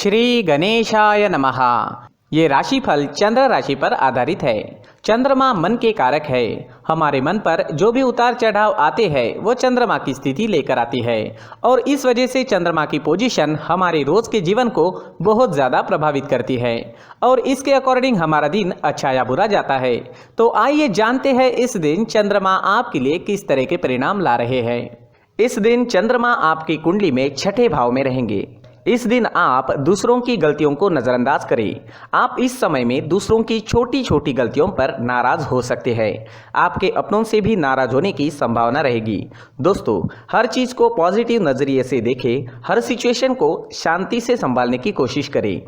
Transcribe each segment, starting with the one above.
श्री गणेशाय नमः। ये राशिफल चंद्र राशि पर आधारित है। चंद्रमा मन के कारक है। हमारे मन पर जो भी उतार चढ़ाव आते हैं वो चंद्रमा की स्थिति लेकर आती है और इस वजह से चंद्रमा की पोजीशन हमारे रोज के जीवन को बहुत ज़्यादा प्रभावित करती है और इसके अकॉर्डिंग हमारा दिन अच्छा या बुरा जाता है। तो आइए जानते हैं इस दिन चंद्रमा आपके लिए किस तरह के परिणाम ला रहे हैं। इस दिन चंद्रमा आपकी कुंडली में छठे भाव में रहेंगे। इस दिन आप दूसरों की गलतियों को नज़रअंदाज करें। आप इस समय में दूसरों की छोटी छोटी गलतियों पर नाराज हो सकते हैं। आपके अपनों से भी नाराज होने की संभावना रहेगी। दोस्तों, हर चीज़ को पॉजिटिव नज़रिए से देखें। हर सिचुएशन को शांति से संभालने की कोशिश करें।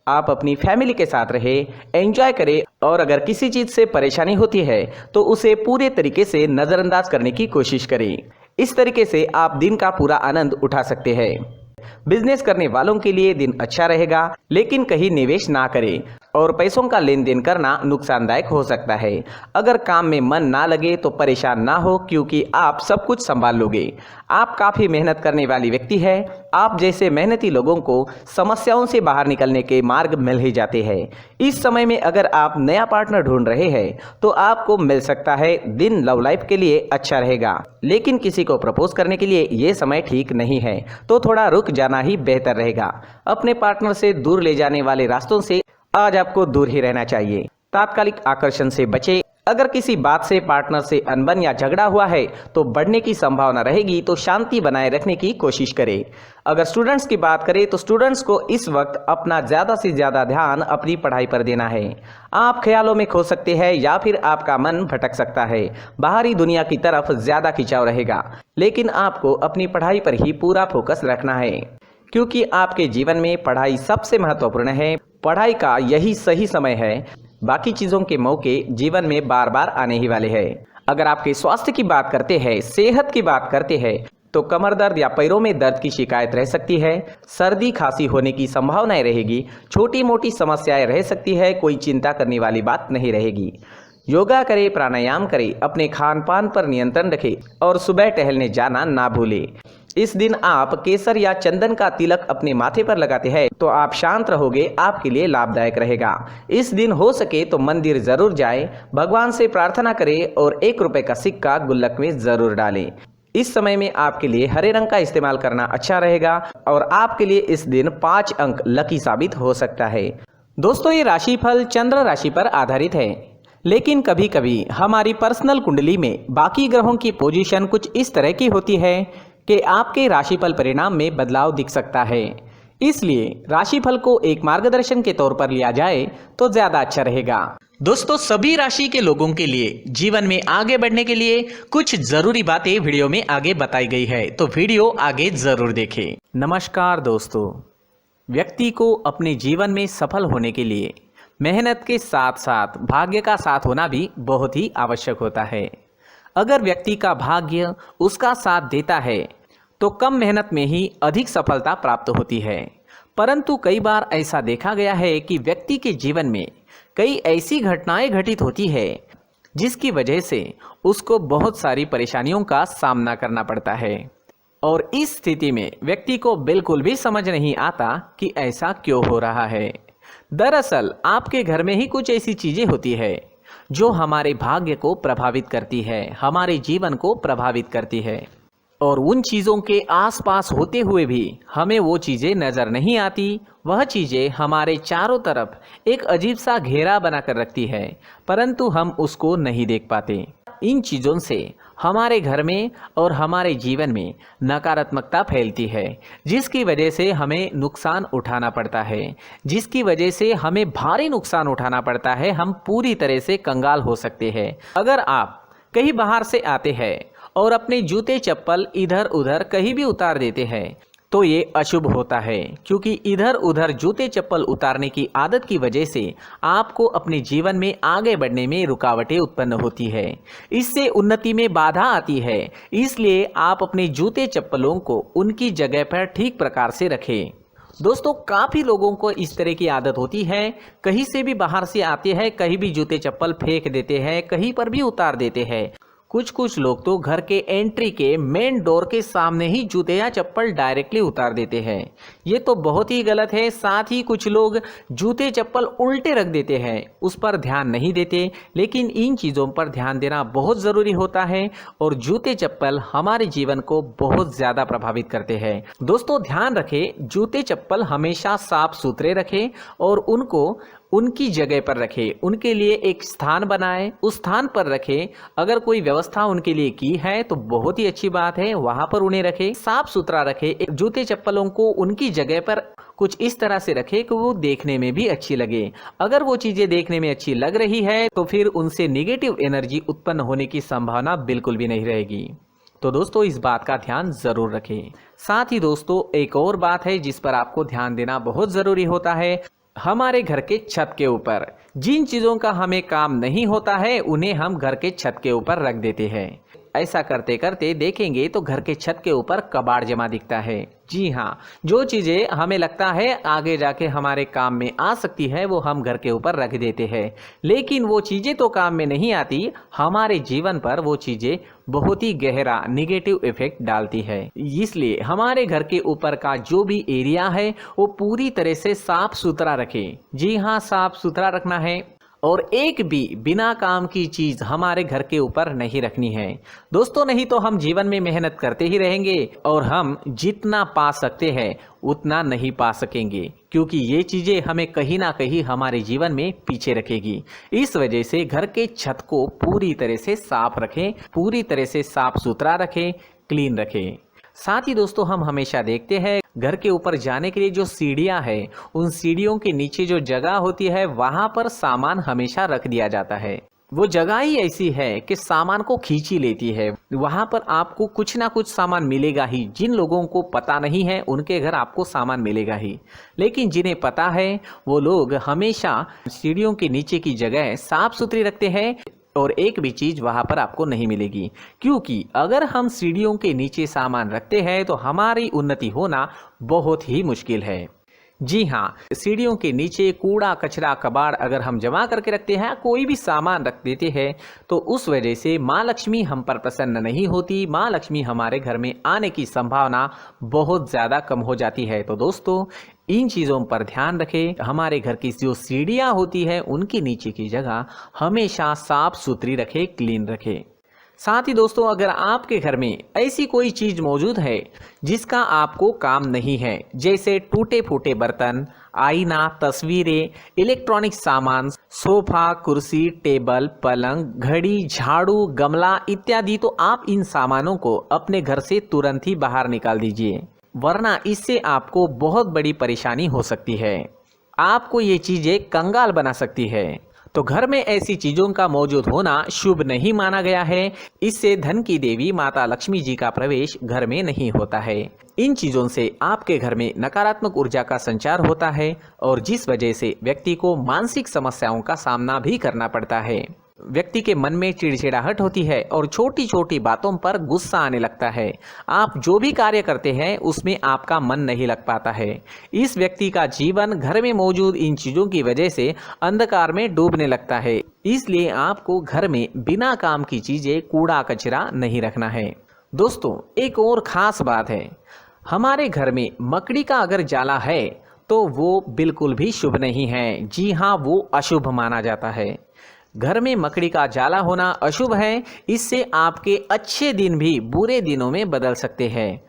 आप अपनी फैमिली के साथ रहें, एंजॉय करें और अगर किसी चीज़ से परेशानी होती है तो उसे पूरे तरीके से नज़रअंदाज करने की कोशिश करें। इस तरीके से आप दिन का पूरा आनंद उठा सकते हैं। बिजनेस करने वालों के लिए दिन अच्छा रहेगा, लेकिन कहीं निवेश ना करें और पैसों का लेन देन करना नुकसानदायक हो सकता है। अगर काम में मन ना लगे तो परेशान ना हो, क्योंकि आप सब कुछ संभाल लोगे। आप काफ़ी मेहनत करने वाली व्यक्ति है। आप जैसे मेहनती लोगों को समस्याओं से बाहर निकलने के मार्ग मिल ही जाते हैं। इस समय में अगर आप नया पार्टनर ढूंढ रहे हैं तो आपको मिल सकता है। दिन लव लाइफ के लिए अच्छा रहेगा, लेकिन किसी को प्रपोज करने के लिए ये समय ठीक नहीं है, तो थोड़ा रुक जाना ही बेहतर रहेगा। अपने पार्टनर से दूर ले जाने वाले रास्तों से आज आपको दूर ही रहना चाहिए। तात्कालिक आकर्षण से बचें। अगर किसी बात से पार्टनर से अनबन या झगड़ा हुआ है तो बढ़ने की संभावना रहेगी, तो शांति बनाए रखने की कोशिश करें। अगर स्टूडेंट्स की बात करें तो स्टूडेंट्स को इस वक्त अपना ज़्यादा से ज़्यादा ध्यान अपनी पढ़ाई पर देना है। आप ख्यालों में खो सकते हैं या फिर आपका मन भटक सकता है। बाहरी दुनिया की तरफ ज़्यादा खिंचाव रहेगा, लेकिन आपको अपनी पढ़ाई पर ही पूरा फोकस रखना है, क्योंकि आपके जीवन में पढ़ाई सबसे महत्वपूर्ण है। पढ़ाई का यही सही समय है। बाकी चीज़ों के मौके जीवन में बार बार आने ही वाले हैं। अगर आपके स्वास्थ्य की बात करते हैं, सेहत की बात करते हैं, तो कमर दर्द या पैरों में दर्द की शिकायत रह सकती है। सर्दी खांसी होने की संभावनाएं रहेगी। छोटी मोटी समस्याएं रह सकती है। कोई चिंता करने वाली बात नहीं रहेगी। योगा करें, प्राणायाम करें, अपने खान पान पर नियंत्रण रखें और सुबह टहलने जाना ना भूलें। इस दिन आप केसर या चंदन का तिलक अपने माथे पर लगाते हैं तो आप शांत रहोगे, आपके लिए लाभदायक रहेगा। इस दिन हो सके तो मंदिर जरूर जाएं, भगवान से प्रार्थना करें और 1 रुपए का सिक्का गुल्लक में जरूर डालें। इस समय में आपके लिए हरे रंग का इस्तेमाल करना अच्छा रहेगा और आपके लिए इस दिन 5 अंक लकी साबित हो सकता है। दोस्तों, ये राशिफल चंद्र राशि पर आधारित है, लेकिन कभी कभी हमारी पर्सनल कुंडली में बाकी ग्रहों की पोजीशन कुछ इस तरह की होती है कि आपके राशिफल परिणाम में बदलाव दिख सकता है। इसलिए राशिफल को एक मार्गदर्शन के तौर पर लिया जाए तो ज्यादा अच्छा रहेगा। दोस्तों, सभी राशि के लोगों के लिए जीवन में आगे बढ़ने के लिए कुछ जरूरी बातें वीडियो में आगे बताई गई है, तो वीडियो आगे जरूर देखें। नमस्कार दोस्तों, व्यक्ति को अपने जीवन में सफल होने के लिए मेहनत के साथ साथ भाग्य का साथ होना भी बहुत ही आवश्यक होता है। अगर व्यक्ति का भाग्य उसका साथ देता है तो कम मेहनत में ही अधिक सफलता प्राप्त होती है, परंतु कई बार ऐसा देखा गया है कि व्यक्ति के जीवन में कई ऐसी घटनाएं घटित होती है जिसकी वजह से उसको बहुत सारी परेशानियों का सामना करना पड़ता है और इस स्थिति में व्यक्ति को बिल्कुल भी समझ नहीं आता कि ऐसा क्यों हो रहा है। दरअसल आपके घर में ही कुछ ऐसी चीजें होती है जो हमारे भाग्य को प्रभावित करती है, हमारे जीवन को प्रभावित करती है और उन चीज़ों के आसपास होते हुए भी हमें वो चीज़ें नज़र नहीं आती। वह चीज़ें हमारे चारों तरफ एक अजीब सा घेरा बनाकर रखती है, परंतु हम उसको नहीं देख पाते। इन चीज़ों से हमारे घर में और हमारे जीवन में नकारात्मकता फैलती है, जिसकी वजह से हमें नुकसान उठाना पड़ता है, जिसकी वजह से हमें भारी नुकसान उठाना पड़ता है। हम पूरी तरह से कंगाल हो सकते हैं। अगर आप कहीं बाहर से आते हैं और अपने जूते चप्पल इधर उधर कहीं भी उतार देते हैं तो ये अशुभ होता है, क्योंकि इधर उधर जूते चप्पल उतारने की आदत की वजह से आपको अपने जीवन में आगे बढ़ने में रुकावटें उत्पन्न होती है। इससे उन्नति में बाधा आती है। इसलिए आप अपने जूते चप्पलों को उनकी जगह पर ठीक प्रकार से रखें। दोस्तों, काफ़ी लोगों को इस तरह की आदत होती है, कहीं से भी बाहर से आते हैं, कहीं भी जूते चप्पल फेंक देते हैं, कहीं पर भी उतार देते हैं। कुछ कुछ लोग तो घर के एंट्री के मेन डोर के सामने ही जूते या चप्पल डायरेक्टली उतार देते हैं। ये तो बहुत ही गलत है। साथ ही कुछ लोग जूते चप्पल उल्टे रख देते हैं, उस पर ध्यान नहीं देते। लेकिन इन चीज़ों पर ध्यान देना बहुत ज़रूरी होता है और जूते चप्पल हमारे जीवन को बहुत ज़्यादा प्रभावित करते हैं। दोस्तों ध्यान रखें, जूते चप्पल हमेशा साफ सुथरे रखें और उनको उनकी जगह पर रखें। उनके लिए एक स्थान बनाएं, उस स्थान पर रखें। अगर कोई व्यवस्था उनके लिए की है तो बहुत ही अच्छी बात है, वहां पर उन्हें रखें, साफ सुथरा रखें। जूते चप्पलों को उनकी जगह पर कुछ इस तरह से रखें कि वो देखने में भी अच्छी लगे। अगर वो चीजें देखने में अच्छी लग रही है तो फिर उनसे निगेटिव एनर्जी उत्पन्न होने की संभावना बिल्कुल भी नहीं रहेगी। तो दोस्तों इस बात का ध्यान जरूर रखें। साथ ही दोस्तों एक और बात है जिस पर आपको ध्यान देना बहुत जरूरी होता है। हमारे घर के छत के ऊपर जिन चीज़ों का हमें काम नहीं होता है उन्हें हम घर के छत के ऊपर रख देते हैं। ऐसा करते करते देखेंगे तो घर के छत के ऊपर कबाड़ जमा दिखता है। जी हाँ, जो चीज़ें हमें लगता है आगे जाके हमारे काम में आ सकती है वो हम घर के ऊपर रख देते हैं। लेकिन वो चीज़ें तो काम में नहीं आती, हमारे जीवन पर वो चीज़ें बहुत ही गहरा निगेटिव इफेक्ट डालती है। इसलिए हमारे घर के ऊपर का जो भी एरिया है वो पूरी तरह से साफ सुथरा रखें। जी हाँ, साफ सुथरा रखना है और एक भी बिना काम की चीज हमारे घर के ऊपर नहीं रखनी है। दोस्तों नहीं तो हम जीवन में मेहनत करते ही रहेंगे और हम जितना पा सकते हैं उतना नहीं पा सकेंगे, क्योंकि ये चीजें हमें कहीं ना कहीं हमारे जीवन में पीछे रखेगी। इस वजह से घर के छत को पूरी तरह से साफ रखें, पूरी तरह से साफ सुथरा रखें, क्लीन रखें। साथ ही दोस्तों हम हमेशा देखते हैं घर के ऊपर जाने के लिए जो सीढ़ियां हैं, उन सीढ़ियों के नीचे जो जगह होती है वहां पर सामान हमेशा रख दिया जाता है। वो जगह ही ऐसी है कि सामान को खींच ही लेती है। वहां पर आपको कुछ ना कुछ सामान मिलेगा ही। जिन लोगों को पता नहीं है उनके घर आपको सामान मिलेगा ही, लेकिन जिन्हें पता है वो लोग हमेशा सीढ़ियों के नीचे की जगह साफ सुथरी रखते हैं और एक भी चीज वहां पर आपको नहीं मिलेगी। क्योंकि अगर हम सीढ़ियों के नीचे सामान रखते हैं तो हमारी उन्नति होना बहुत ही मुश्किल है। जी हाँ, सीढ़ियों के नीचे कूड़ा कचरा कबाड़ अगर हम जमा करके रखते हैं, कोई भी सामान रख देते हैं, तो उस वजह से माँ लक्ष्मी हम पर प्रसन्न नहीं होती। माँ लक्ष्मी हमारे घर में आने की संभावना बहुत ज़्यादा कम हो जाती है। तो दोस्तों इन चीज़ों पर ध्यान रखें। हमारे घर की जो सीढ़ियाँ होती है उनके नीचे की जगह हमेशा साफ सुथरी रखें, क्लीन रखें। साथ ही दोस्तों अगर आपके घर में ऐसी कोई चीज मौजूद है जिसका आपको काम नहीं है, जैसे टूटे फूटे बर्तन, आईना, तस्वीरें, इलेक्ट्रॉनिक सामान, सोफा, कुर्सी, टेबल, पलंग, घड़ी, झाड़ू, गमला इत्यादि, तो आप इन सामानों को अपने घर से तुरंत ही बाहर निकाल दीजिए, वरना इससे आपको बहुत बड़ी परेशानी हो सकती है। आपको ये चीजें कंगाल बना सकती है। तो घर में ऐसी चीजों का मौजूद होना शुभ नहीं माना गया है। इससे धन की देवी माता लक्ष्मी जी का प्रवेश घर में नहीं होता है। इन चीजों से आपके घर में नकारात्मक ऊर्जा का संचार होता है और जिस वजह से व्यक्ति को मानसिक समस्याओं का सामना भी करना पड़ता है। व्यक्ति के मन में चिड़चिड़ाहट होती है और छोटी छोटी बातों पर गुस्सा आने लगता है। आप जो भी कार्य करते हैं उसमें आपका मन नहीं लग पाता है। इस व्यक्ति का जीवन घर में मौजूद इन चीज़ों की वजह से अंधकार में डूबने लगता है। इसलिए आपको घर में बिना काम की चीज़ें, कूड़ा कचरा नहीं रखना है। दोस्तों एक और ख़ास बात है, हमारे घर में मकड़ी का अगर जाला है तो वो बिल्कुल भी शुभ नहीं है। जी हाँ, वो अशुभ माना जाता है। घर में मकड़ी का जाला होना अशुभ है। इससे आपके अच्छे दिन भी बुरे दिनों में बदल सकते हैं,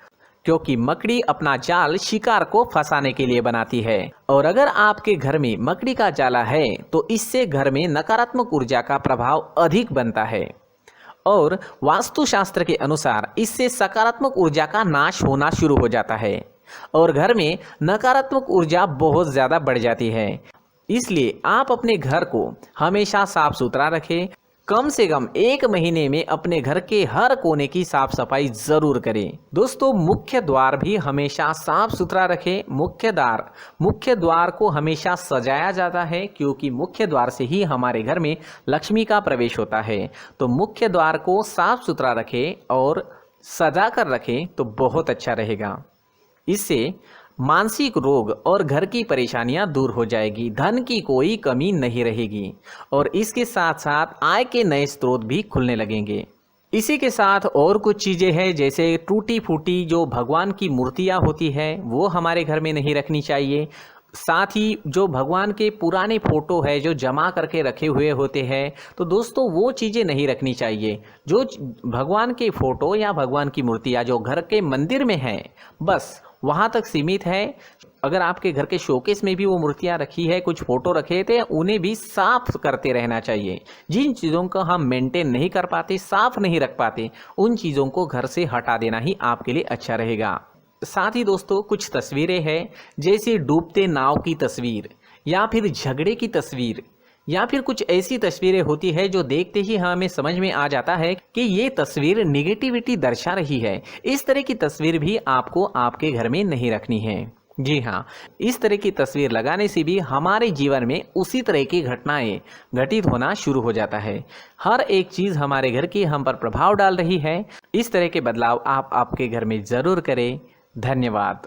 क्योंकि मकड़ी अपना जाल शिकार को फंसाने के लिए बनाती है। और अगर आपके घर में मकड़ी का जाला है तो इससे घर में नकारात्मक ऊर्जा का प्रभाव अधिक बनता है और वास्तुशास्त्र के अनुसार इससे सकारात्मक ऊर्जा का नाश होना शुरू हो जाता है और घर में नकारात्मक ऊर्जा बहुत ज़्यादा बढ़ जाती है। इसलिए आप अपने घर को हमेशा साफ सुथरा रखें। कम से कम 1 महीने में अपने घर के हर कोने की साफ सफाई जरूर करें। दोस्तों मुख्य द्वार भी हमेशा साफ सुथरा रखें। मुख्य द्वार को हमेशा सजाया जाता है, क्योंकि मुख्य द्वार से ही हमारे घर में लक्ष्मी का प्रवेश होता है। तो मुख्य द्वार को साफ सुथरा रखें और सजा कर रखें तो बहुत अच्छा रहेगा। इससे मानसिक रोग और घर की परेशानियां दूर हो जाएगी, धन की कोई कमी नहीं रहेगी और इसके साथ साथ आय के नए स्रोत भी खुलने लगेंगे। इसी के साथ और कुछ चीज़ें हैं, जैसे टूटी फूटी जो भगवान की मूर्तियाँ होती हैं वो हमारे घर में नहीं रखनी चाहिए। साथ ही जो भगवान के पुराने फ़ोटो है जो जमा करके रखे हुए होते हैं, तो दोस्तों वो चीज़ें नहीं रखनी चाहिए। भगवान के फ़ोटो या भगवान की मूर्तियाँ जो घर के मंदिर में हैं, बस वहाँ तक सीमित है। अगर आपके घर के शोकेस में भी वो मूर्तियाँ रखी है, कुछ फ़ोटो रखे थे, उन्हें भी साफ़ करते रहना चाहिए। जिन चीज़ों को हम मेंटेन नहीं कर पाते, साफ़ नहीं रख पाते, उन चीज़ों को घर से हटा देना ही आपके लिए अच्छा रहेगा। साथ ही दोस्तों कुछ तस्वीरें हैं, जैसे डूबते नाव की तस्वीर या फिर झगड़े की तस्वीर या फिर कुछ ऐसी तस्वीरें होती है जो देखते ही हमें समझ में आ जाता है कि ये तस्वीर निगेटिविटी दर्शा रही है। इस तरह की तस्वीर भी आपको आपके घर में नहीं रखनी है। जी हाँ, इस तरह की तस्वीर लगाने से भी हमारे जीवन में उसी तरह की घटनाएं घटित होना शुरू हो जाता है। हर एक चीज़ हमारे घर की हम पर प्रभाव डाल रही है। इस तरह के बदलाव आप आपके घर में ज़रूर करें। धन्यवाद।